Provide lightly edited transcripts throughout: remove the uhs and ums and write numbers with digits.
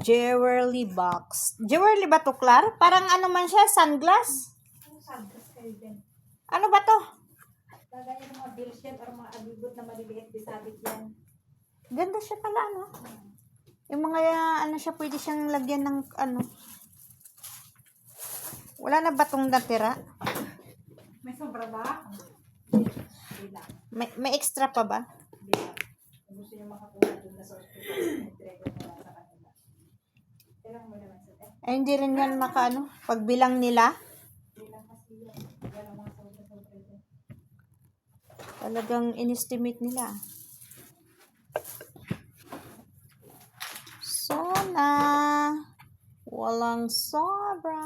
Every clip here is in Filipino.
Jewelry box. Jewelry ba to, Clar? Parang ano man siya, sunglass? Ano sunglass kayo din? Ano ba to? Lagay ng mga bills yan or mga alibot na maliliit, disabit yan. Ganda siya pala, ano? Yung mga, ano siya, pwede siyang lagyan ng, ano. Wala na ba tong natira? May sobra ba? Bila. May extra pa ba? Bila. Kung gusto nyo makakuha dun na sa hospital, entrega mo lang sa kanila. Kailangan mo naman sa Ay, hindi rin yan makaano. Pagbilang nila, bilang kasi yun. Wala mga sobra-sobra dun. talagang inestimate nila. Sana. Walang sobra.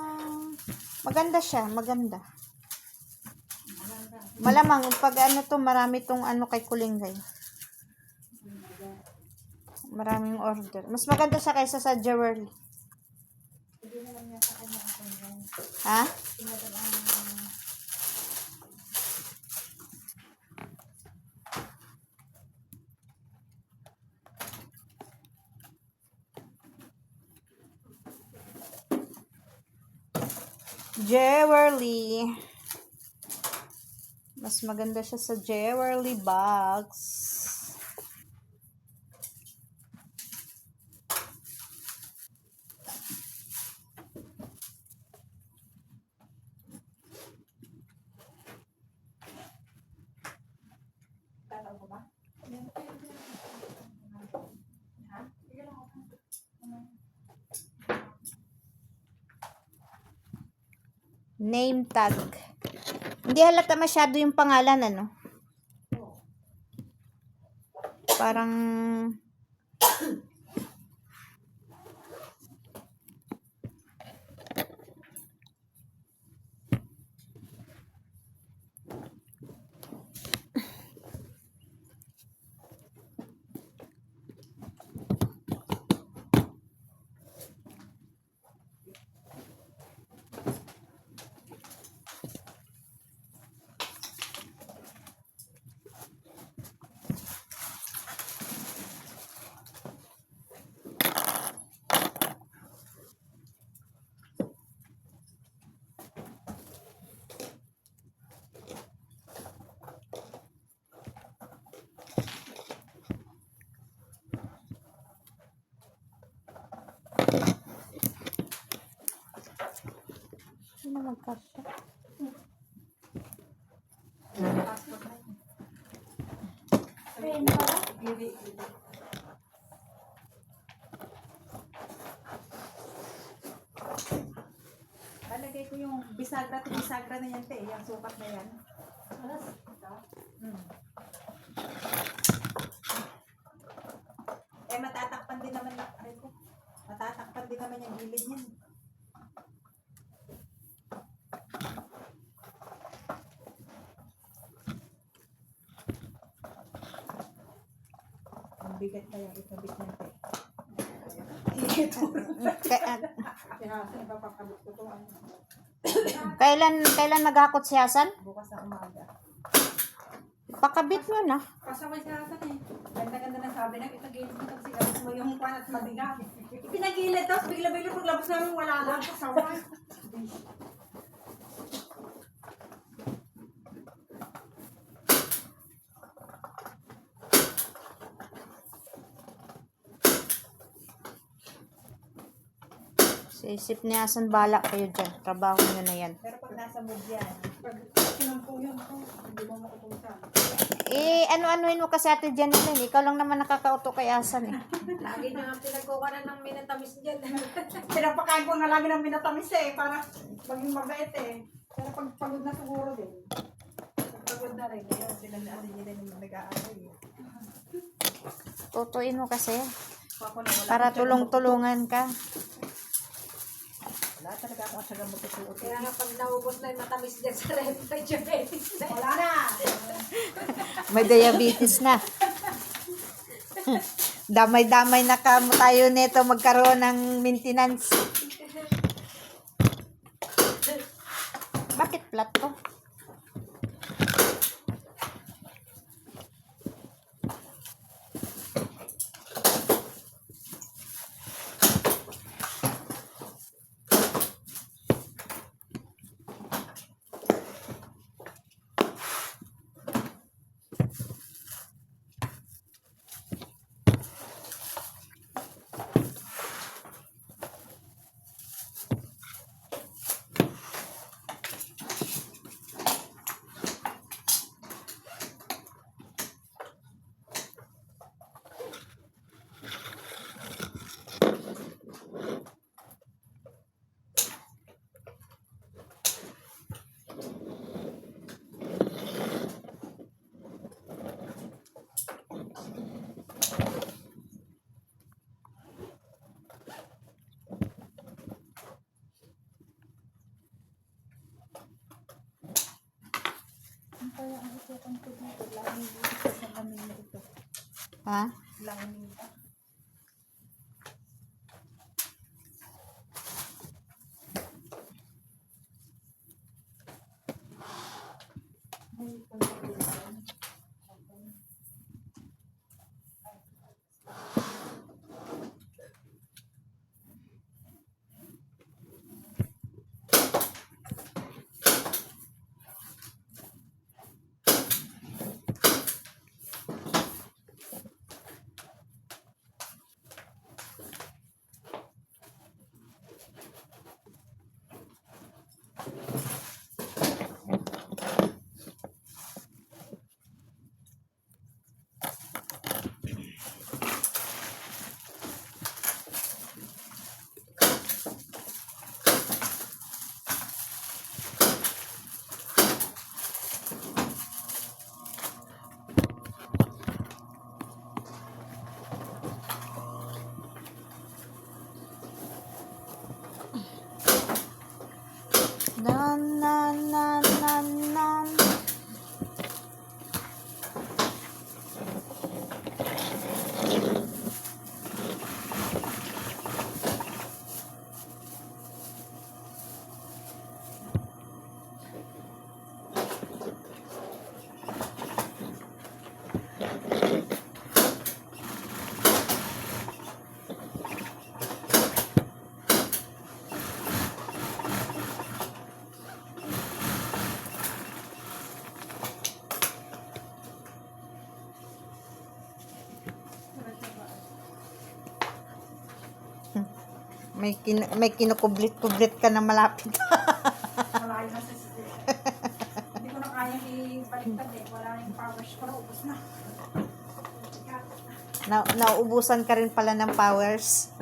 Maganda siya, maganda. Malamang, pag ano to, marami tong ano kay Kulingay. Maraming order. Mas maganda siya kaysa sa jewelry. Hindi naman niya sa kanya ang kanya. Ha? Tinatag ang Jewelry. Mas maganda siya sa jewelry box. tataw ko ba? Ha? Sige lang ako. Name tag. Hindi halata masyado yung pangalan, ano? Parang sino magkasya? Passport na yun. Ayun pala. Hindi. Lalagay ko yung bisagra to bisagra na yan, te. Yung sukat na yan. Alas. Eh, matatakpan din naman na, aray ko. Matatakpan din naman yung gilid niyan. Ang bigat na yung ikabit niya, te. Kaya, ipapakabit ko to. Ano, Kailan maghakot si Hasan? bukas na umaga. Pakabit mo na. Kasaway sa atin eh. Ganda-ganda na sabi na, itagilid mo tapos ilabas mo yung kwan at mabigat. Ipinagilid tapos bigla-bigla paglabas namin wala lang. Kasaway. Sa isip ni Hasan, bala kayo dyan. Trabaho nyo na yan. Pero pag nasa mood yan, pag sinumpo yun, hindi mo makutusan. Eh, ano-anuin mo kasi ate Janine. Ikaw lang naman nakakauto kay Hasan eh. Lagi na nga pinagkukanan ng minatamis dyan. Pinapakain ko na lagi ng minatamis eh, para maging mabait eh. Pero pag pagod na siguro din. Pag pagod na rin, kaya sila na rin nila yung nag-aaral eh. Tutuin mo kasi. Ako na wala. Para tulong-tulungan ka. Wala talaga ako sa gamot ito. Kaya nga pag naubos na yung matamis dyan sa rep, may diabetes na. Wala na! May diabetes na. Damay-damay na kamo tayo nito magkaroon ng maintenance. Bakit flat to? kaya ang isukan ko dito? Laging dito sa kaming na ito. Ha? Laging ito. Ay, pag-iwan. Nan, nan, nan, nan, nan. May kinukublit-kublit ka na malapit. Malayo na sa sisi. Hindi ko na kayang ibaliktad eh. Wala na yung powers ko na. Ubus na. Nauubusan ka rin pala ng powers.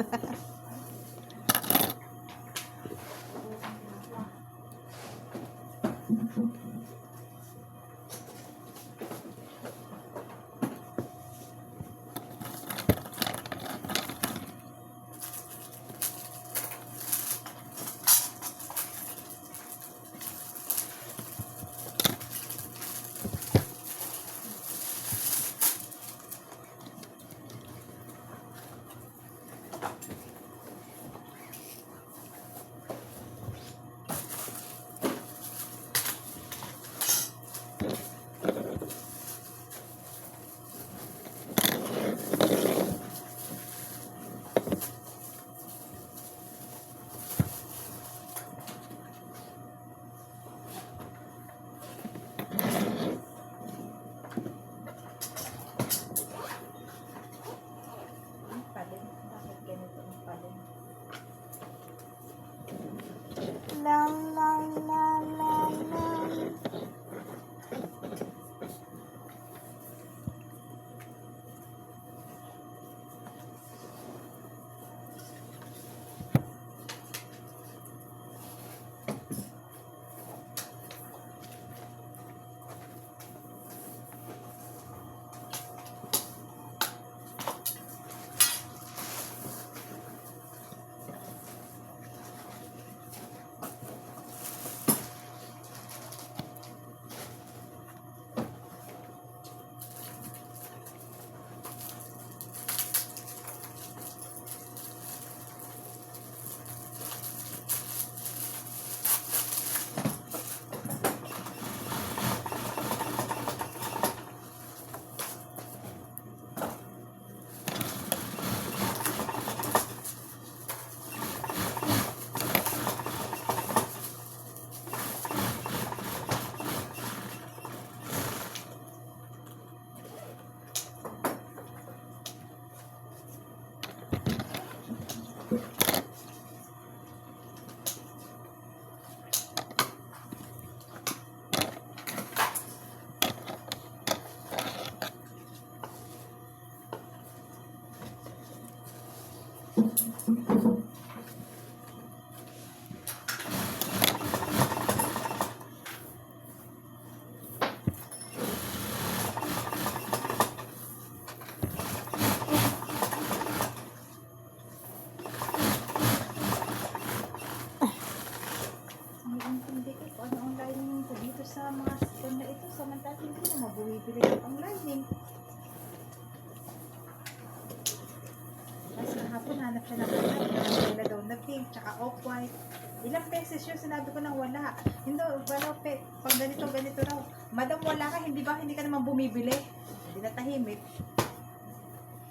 Lang, lang, lang, lang, lang. Hindi ko kung ano ang layo nito dito sa mga sipon na ito. Samantala Nanap siya ng nila daw na pink, tsaka off-white. Ilang pesos yun, sinabi ko nang wala. Hindi, wala pag ganito raw. Madam, wala ka, hindi ka naman bumibili? Hindi na tahimik.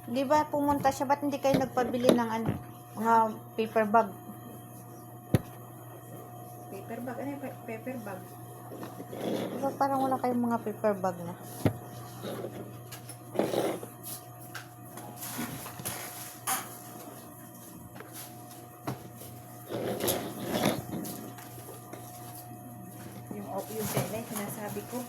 Di ba pumunta siya, ba't hindi kayo nagpabili ng ano, mga paper bag? Paper bag, ano yung paper bag? Di ba parang wala kayong mga paper bag na? Yung tele, sinasabi ko.